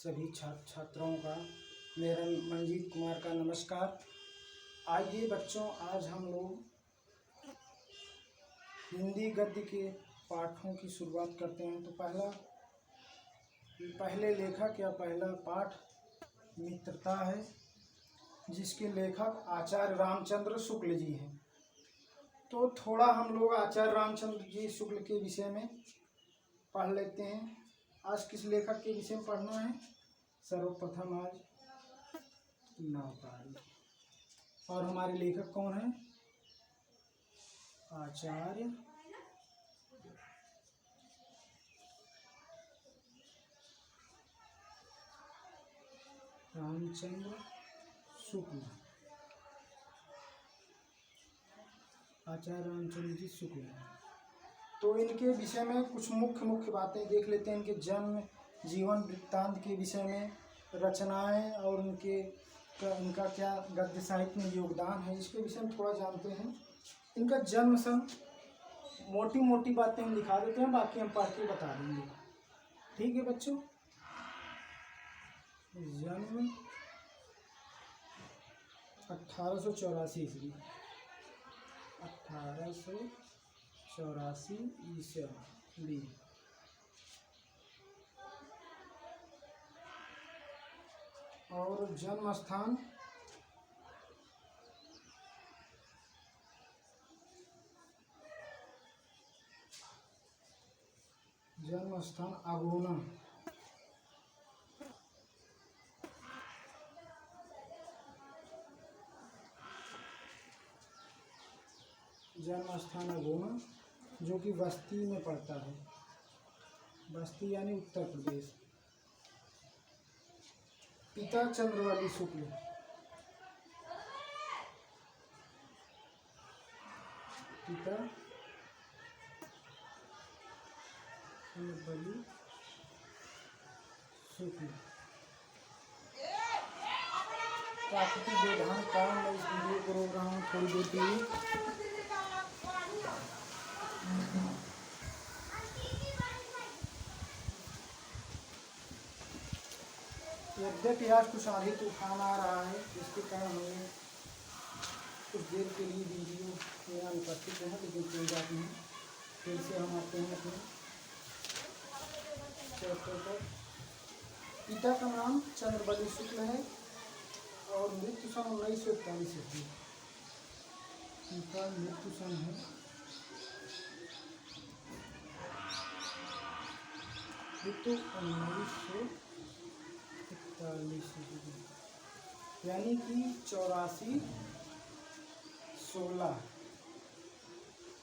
सभी छात्र छात्राओं का मेरा मंजीत कुमार का नमस्कार। आइए बच्चों, आज हम लोग हिंदी गद्य के पाठों की शुरुआत करते हैं। तो पहले लेखक या पहला पाठ मित्रता है, जिसके लेखक आचार्य रामचंद्र शुक्ल जी हैं। तो थोड़ा हम लोग आचार्य रामचंद्र जी शुक्ल के विषय में पढ़ लेते हैं। आज किस लेखक के विषय में पढ़ना है? सर्वप्रथम आज नवकारी। और हमारे लेखक कौन हैं? आचार्य रामचंद्र शुक्ल। आचार्य रामचंद्र जी शुक्ल। तो इनके विषय में कुछ मुख्य बातें देख लेते हैं। इनके जन्म, जीवन वृत्तांत के विषय में, रचनाएं और इनका क्या गद्य साहित्य में योगदान है, इसके विषय में थोड़ा जानते हैं। इनका जन्म सन, मोटी बातें हम दिखा देते हैं, बाकी हम पढ़ के बता देंगे। ठीक है बच्चों। जन्म 1884 ईस्वी। 1884 ईस्वी। और जन्म स्थान अगोना। जन्म स्थान अगोना, जो कि बस्ती में पड़ता है। बस्ती यानी उत्तर प्रदेश। पिता चंद्रवली शुक्ल। पिता चंद्रवली शुक्ल। प्राकृतिक व्यवधान कारण मैं इस वीडियो को रोक रहा हूँ थोड़ी देर के लिए। यद्यपि आज कुछ आंधी तूफान आ रहा है, इसके कारण हमें कुछ देर के लिए वीडियो में अनुपस्थित है, लेकिन कोई बात नहीं। फिर से हम आते हैं अपने चैप्टर पर। पिता का नाम चंद्रवली शुक्ल है और मृत्यु सन 1941 ईस्वी। उनका मृत्यु सन है 1941 यानी कि 84 16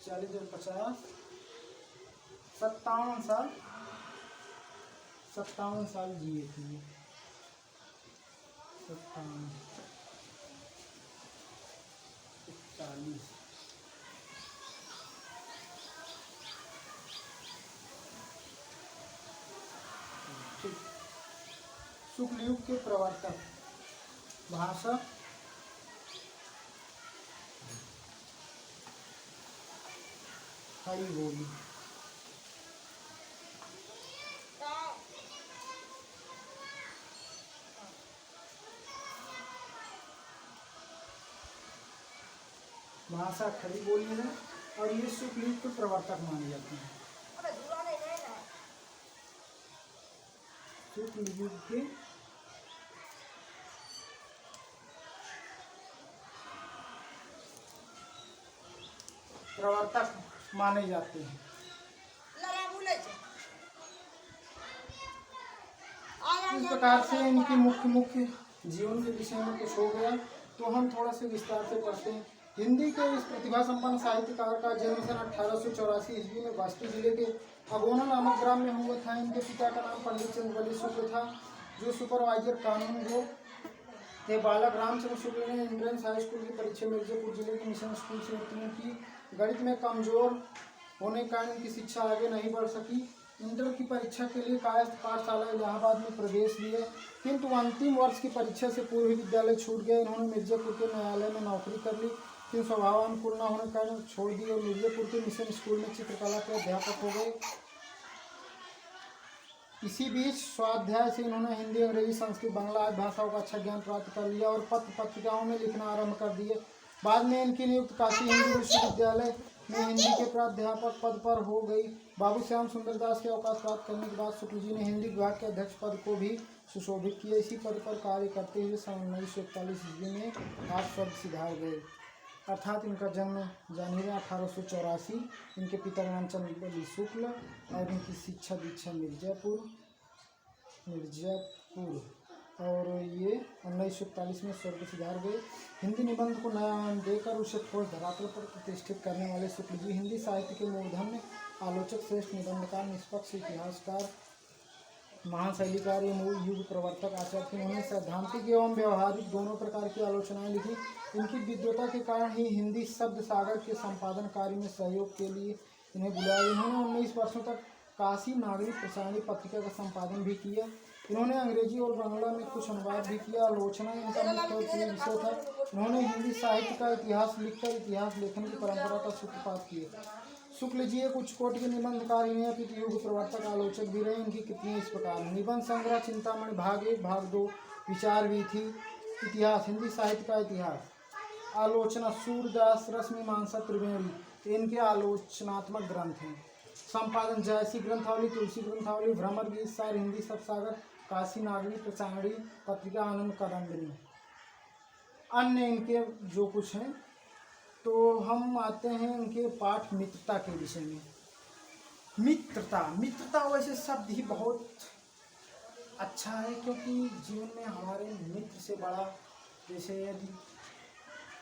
40 और 50 57 साल जिए थे। 57 41। शुक्ल युग के प्रवर्तक, भाषा खड़ी बोली। भाषा खड़ी बोली है और ये शुक्ल युग के प्रवर्तक माने जाते हैं। शुक्ल युग के प्रवर्तक माने जाते हैं। इस प्रकार से इनके मुख्य जीवन के विषय में कुछ हो गया। तो हम थोड़ा सा विस्तार से पढ़ते हैं। हिंदी के इस प्रतिभा संपन्न साहित्यकार का जन्म सन 1884 ईस्वी में बस्ती जिले के अगोना नामक ग्राम में हुआ था। इनके पिता का नाम पंडित चंद्रवली शुक्ल था, जो सुपरवाइजर कानून गो थे। बालक रामचंद्र शुक्ल ने एंट्रेंस हाई स्कूल की परीक्षा मिर्जापुर जिले के मिशन स्कूल से उत्तीर्ण की। गणित में कमजोर होने के कारण इनकी शिक्षा आगे नहीं बढ़ सकी। इंटर की परीक्षा के लिए कायस्थ पाठशाला इलाहाबाद में प्रवेश लिए, किंतु अंतिम वर्ष की परीक्षा से पूर्व ही विद्यालय छूट गए। इन्होंने मिर्जापुर के न्यायालय में नौकरी कर ली, किंतु स्वभाव अनुकूल न होने के कारण छोड़ दी और मिर्जापुर के मिशन स्कूल में चित्रकला के अध्यापक हो गए। इसी बीच स्वाध्याय से इन्होंने हिंदी, अंग्रेजी, संस्कृत, बांग्ला आदि भाषाओं का अच्छा ज्ञान प्राप्त कर लिया और पत्र पत्रिकाओं में लिखना आरंभ कर दिए। बाद में इनकी नियुक्ति काशी हिंदू विश्वविद्यालय में हिंदी के प्राध्यापक पद पर हो गई। बाबू श्याम सुंदर दास के अवकाश प्राप्त करने के बाद शुक्ल जी ने हिंदी विभाग के अध्यक्ष पद को भी सुशोभित किया। इसी पद पर कार्य करते हुए सन 1941 ईस्वी में आप स्वर्ग सिधार गए, अर्थात इनका जन्म जनवरी 1884। इनके पिता का नाम चंद्रबली शुक्ल और इनकी शिक्षा दीक्षा मिर्जापुर और ये 1941 में स्वर्ग सिधार गए। हिंदी निबंध को नया आयाम देकर उसे ठोस धरातल पर प्रतिष्ठित करने वाले शुक्ल जी हिंदी साहित्य के मूर्धन्य आलोचक, श्रेष्ठ निबंधकार, निष्पक्ष इतिहासकार, महान शैलीकार एवं युग प्रवर्तक आचार्य थे। उन्होंने सैद्धांतिक एवं व्यवहारिक दोनों प्रकार की आलोचनाएं लिखी। इनकी विद्वता के कारण ही हिंदी शब्द सागर के संपादन कार्य में सहयोग के लिए इन्हें बुलाया। इन्होंने 19 वर्षों तक काशी नागरिक प्रसारणी पत्रिका का संपादन भी किया। इन्होंने अंग्रेजी और बांग्ला में कुछ अनुवाद भी किया। आलोचना इनका मुख्य विषय था। इन्होंने हिंदी साहित्य का इतिहास लिखकर इतिहास लेखन की परंपरा का सूत्रपात किया। शुक्ल जी एक उच्च कोटि के निबंधकार, इन्हें युग प्रवर्तक, आलोचक भी रहे। इनकी कितनी इस प्रकार निबंध संग्रह चिंतामणि भाग 1, भाग 2, विचार वीथी, इतिहास, हिंदी साहित्य का इतिहास, आलोचना, सूरदास, रसमीमांसा, त्रिवेणी इनके आलोचनात्मक ग्रंथ हैं। संपादन जयसी ग्रंथावली, तुलसी ग्रंथावली, भ्रमर गीत सार, हिंदी सत्सागर, काशी नागरिक प्रसारणी पत्रिका, आनंद कादम्बरी, अन्य इनके जो कुछ हैं। तो हम आते हैं इनके पाठ मित्रता के विषय में। मित्रता वैसे शब्द ही बहुत अच्छा है, क्योंकि जीवन में हमारे मित्र से बड़ा, जैसे यदि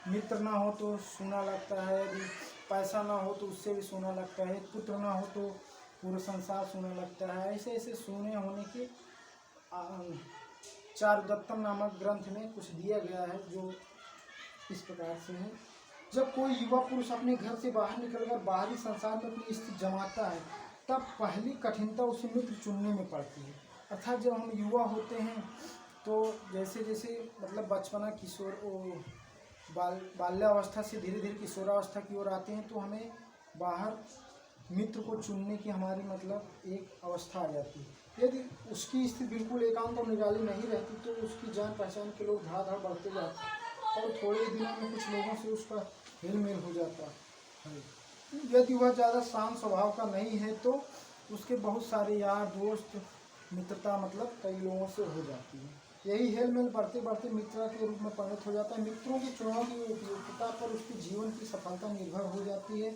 मित्र ना हो तो सूना लगता है, यदि पैसा ना हो तो उससे भी सूना लगता है, पुत्र ना हो तो पूरा संसार सूना लगता है। ऐसे ऐसे सूने होने के चारुदत्तम नामक ग्रंथ में कुछ दिया गया है, जो इस प्रकार से है। जब कोई युवा पुरुष अपने घर से बाहर निकलकर बाहरी संसार में अपनी स्थिति जमाता है, तब पहली कठिनता उसे मित्र चुनने में पड़ती है। अर्थात जब हम युवा होते हैं तो जैसे जैसे मतलब बचपना, किशोर, बाल्यावस्था से धीरे धीरे किशोरावस्था की ओर आते हैं, तो हमें बाहर मित्र को चुनने की हमारी मतलब एक अवस्था आ जाती है। यदि उसकी स्थिति बिल्कुल एकांत और निराली नहीं रहती तो उसकी जान पहचान के लोग धड़ाधड़ बढ़ते जाते हैं और थोड़े दिनों में कुछ लोगों से उसका हिल मेल हो जाता है। यदि वह ज़्यादा शांत स्वभाव का नहीं है तो उसके बहुत सारे यार दोस्त, मित्रता मतलब कई लोगों से हो जाती है। यही हेल मेल बढ़ते बढ़ते मित्रता के रूप में परिणत हो जाता है। मित्रों की चुनाव की उपयुक्तता पर उसके जीवन की सफलता निर्भर हो जाती है,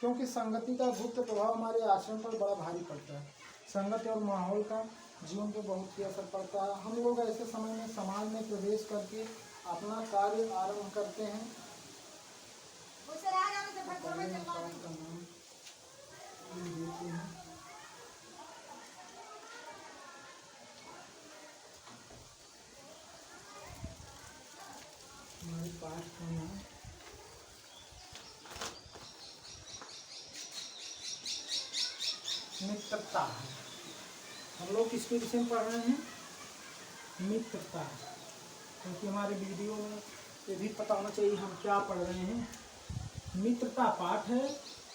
क्योंकि संगति का गुप्त प्रभाव हमारे आचरण पर बड़ा भारी पड़ता है। संगति और माहौल का जीवन पर बहुत ही असर पड़ता है। हम लोग ऐसे समय में समाज में प्रवेश करके अपना कार्य आरंभ करते हैं। हमारे पाठ का नाम मित्रता है। हम लोग किसके विषय में पढ़ रहे हैं? मित्रता। क्योंकि हमारे वीडियो में ये भी पता होना चाहिए हम क्या पढ़ रहे हैं। मित्रता पाठ है।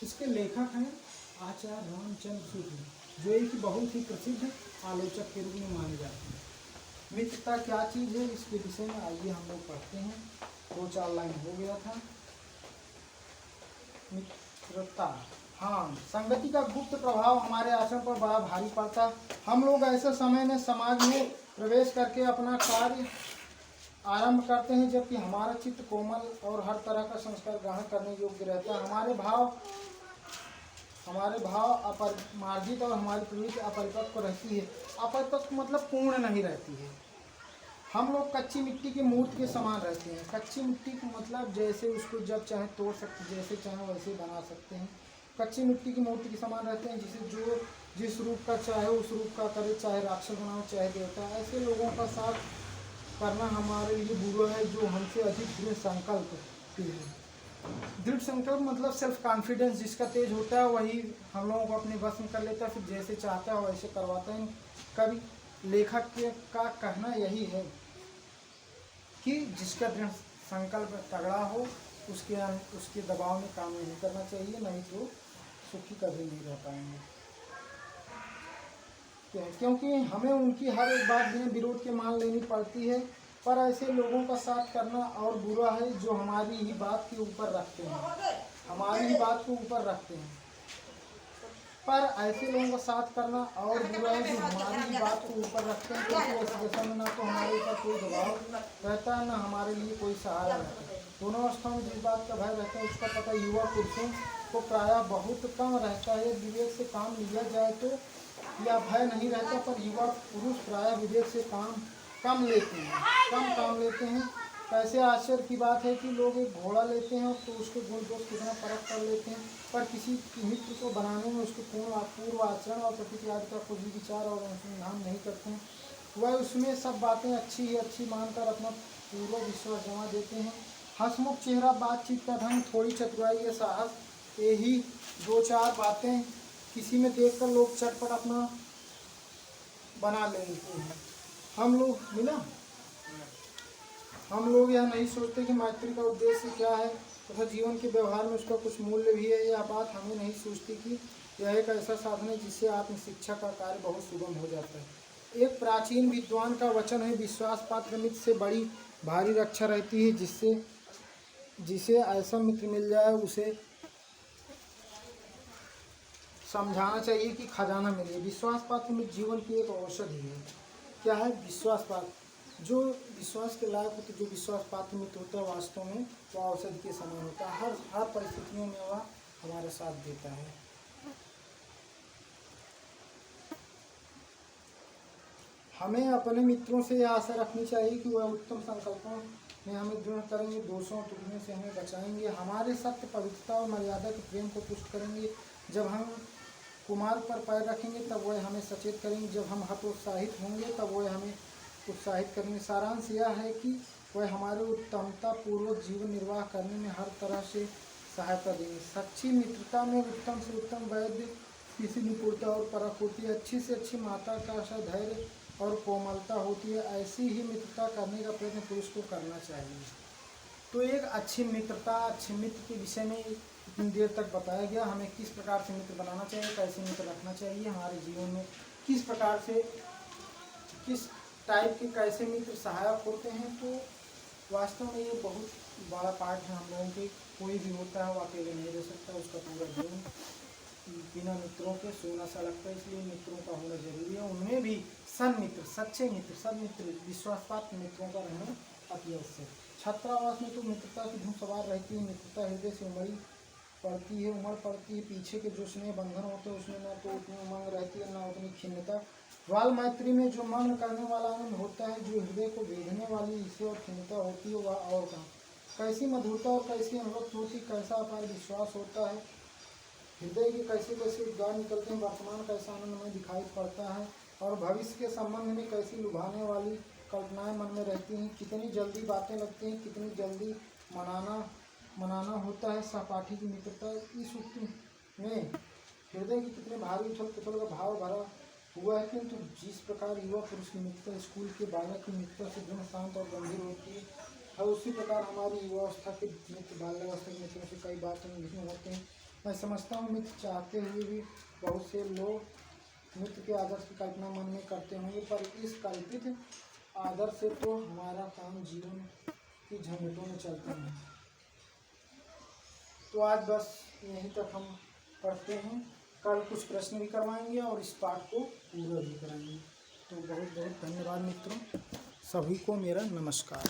इसके लेखक हैं आचार्य रामचंद्र शुक्ल, जो एक बहुत ही प्रसिद्ध आलोचक के रूप में माने जाते हैं। मित्रता क्या चीज़ है, इसके विषय में आइए हम लोग पढ़ते हैं। 2-4 लाइन हो गया था। मित्रता, हाँ, संगति का गुप्त प्रभाव हमारे आचरण पर बड़ा भारी पड़ता है। हम लोग ऐसे समय में समाज में प्रवेश करके अपना कार्य आरंभ करते हैं, जबकि हमारा चित्त कोमल और हर तरह का संस्कार ग्रहण करने योग्य रहता है। हमारे भाव अपरिमार्जित और हमारी प्रवृत्ति अपरिपक्व रहती है। अपरिपक्व मतलब पूर्ण नहीं रहती है। हम लोग कच्ची मिट्टी के मूर्ति के समान रहते हैं। कच्ची मिट्टी को मतलब जैसे उसको जब चाहे तोड़ सकते, जैसे चाहे वैसे बना सकते हैं। कच्ची मिट्टी की मूर्ति के समान रहते हैं, जिसे जो जिस रूप का चाहे उस रूप का करे, चाहे राक्षस बनाओ चाहे देवता। ऐसे लोगों का साथ करना हमारे लिए बुरा है, जो हमसे अधिक दृढ़ संकल्प के हैं। दृढ़ संकल्प मतलब सेल्फ कॉन्फिडेंस जिसका तेज होता है, वही हम लोगों को अपने बस में कर लेता है, फिर जैसे चाहता है वैसे करवाता है। कभी लेखक का कहना यही है कि जिसका दृढ़ संकल्प तगड़ा हो उसके दबाव में काम नहीं करना चाहिए, नहीं तो सुखी कभी नहीं रह पाएंगे। क्योंकि हमें उनकी हर एक बात बिना विरोध के मान लेनी पड़ती है। पर ऐसे लोगों का साथ करना और बुरा है जो हमारी ही बात के ऊपर रखते हैं, हमारी ही बात को ऊपर रखते हैं। पर ऐसे लोगों का साथ करना और बुरा है जो हमारी ही बात को ऊपर रखते हैं, क्योंकि ऐसी दशा में ना तो हमारे ऊपर कोई दबाव रहता है, ना हमारे लिए कोई सहारा रहता है। दोनों अवस्थाओं में जिस बात का भय रहता है उसका पता युवा पुरुषों को प्रायः बहुत कम रहता है। विवेक से काम लिया जाए तो यह भय नहीं रहता, पर युवा पुरुष प्रायः विवेक से काम कम काम लेते हैं। कैसे आश्चर्य की बात है कि लोग एक घोड़ा लेते हैं तो उसके गुण दोष कितना परख कर लेते हैं, पर किसी मित्र को बनाने में उसके पूर्व आचरण और प्रकृति आदि का कुछ भी विचार और अनुसंधान नहीं करते हैं। वह उसमें सब बातें अच्छी ही अच्छी मानकर अपना पूर्व विश्वास जमा देते हैं। हंसमुख चेहरा, बातचीत का ढंग, थोड़ी चतुराई या साहस, यही दो चार बातें किसी में देखकर लोग चटपट अपना बना लेते हैं। हम लोग यह नहीं सोचते कि मैत्री का उद्देश्य क्या है तथा जीवन के व्यवहार में उसका कुछ मूल्य भी है। यह बात हमें नहीं सोचती कि यह एक ऐसा साधन है जिससे आत्म शिक्षा का कार्य बहुत सुगम हो जाता है। एक प्राचीन विद्वान का वचन है, विश्वास पात्र मित्र से बड़ी भारी रक्षा रहती है। जिसे ऐसा मित्र मिल जाए उसे समझाना चाहिए कि खजाना मिले। विश्वास पात्र मित्र जीवन की एक औषधि है। क्या है विश्वास पात्र? जो विश्वास के लायक होते, जो विश्वास पात्र मित्र होता है, वास्तव में वह औषधि के समान होता है। हर परिस्थितियों में वह हमारा साथ देता है। हमें अपने मित्रों से यह आशा रखनी चाहिए कि वह उत्तम संकल्पों में हमें दृढ़ करेंगे, दोषों टूटने से हमें बचाएंगे, हमारे सत्य, पवित्रता और मर्यादा के प्रेम को पुष्ट करेंगे। जब हम कुमार्ग पर पैर रखेंगे तब वह हमें सचेत करेंगे, जब हम हतोत्साहित होंगे तब वह हमें उत्साहित करेंगे। सारांश यह है कि वह हमारे उत्तमता पूर्वक जीवन निर्वाह करने में हर तरह से सहायता देंगे। सच्ची मित्रता में उत्तम से उत्तम वैद्य किसी निपुणता और परख होती है, अच्छी से अच्छी माता का धैर्य और कोमलता होती है। ऐसी ही मित्रता करने का प्रयत्न पुरुष को करना चाहिए। तो एक अच्छी मित्रता, अच्छे मित्र के विषय में इतनी देर तक बताया गया। हमें किस प्रकार से मित्र बनाना चाहिए, कैसे मित्र रखना चाहिए, हमारे जीवन में किस प्रकार से, किस टाइप के कैसे मित्र सहायक होते हैं। तो वास्तव में ये बहुत बड़ा पार्ट है हम लोगों के। कोई भी होता है वो अकेले नहीं रह सकता, उसका पूरा जीवन बिना मित्रों के सोना सा लगता है। इसलिए मित्रों का होना जरूरी है, उनमें भी सन्मित्र, सच्चे मित्र, सन्मित्र, विश्वासपात्र मित्रों का रहना अति आवश्यक। छात्रावास में तो मित्रता की धूम सवार रहती है। मित्रता हृदय से उमड़ पड़ती है। पीछे के जो स्नेह बंधन होते हैं उसमें न तो उतनी उमंग रहती है, न उतनी खिन्नता। बाल मैत्री में जो मग्न करने वाला आनंद होता है, जो हृदय को वेधने वाली ईर्ष्या और खिन्नता होती है, वह और कहाँ। कैसी मधुरता और कैसी अनुभूति होती, कैसा अपार विश्वास होता है, हृदय के कैसे कैसे उद्गार निकलते हैं, वर्तमान कैसा आनंद में दिखाई पड़ता है, और भविष्य के संबंध में कैसी लुभाने वाली कल्पनाएं मन में रहती हैं। कितनी जल्दी बातें लगती हैं, कितनी जल्दी मनाना होता है। सहपाठी की मित्रता इस उक्ति में हृदय की कितने भारी उथल पुथल का भाव भरा हुआ है। किंतु जिस प्रकार युवा पुरुष की मित्रता स्कूल के बालक की मित्रता से गुण शांत और गंभीर होती है, उसी प्रकार हमारी युवावस्था के मित्र बाल्यावस्था के मित्रों से कई बातें भिन्न होते हैं। मैं समझता हूँ मित्र चाहते हुए भी बहुत से लोग मित्र के आदर्श की कल्पना मन में करते होंगे, पर इस कल्पित आदर्श से तो हमारा काम जीवन की झंझटों में चलता है। तो आज बस यहीं तक हम पढ़ते हैं। कल कुछ प्रश्न भी करवाएंगे और इस पाठ को पूरा भी कराएंगे। तो बहुत बहुत धन्यवाद मित्रों, सभी को मेरा नमस्कार।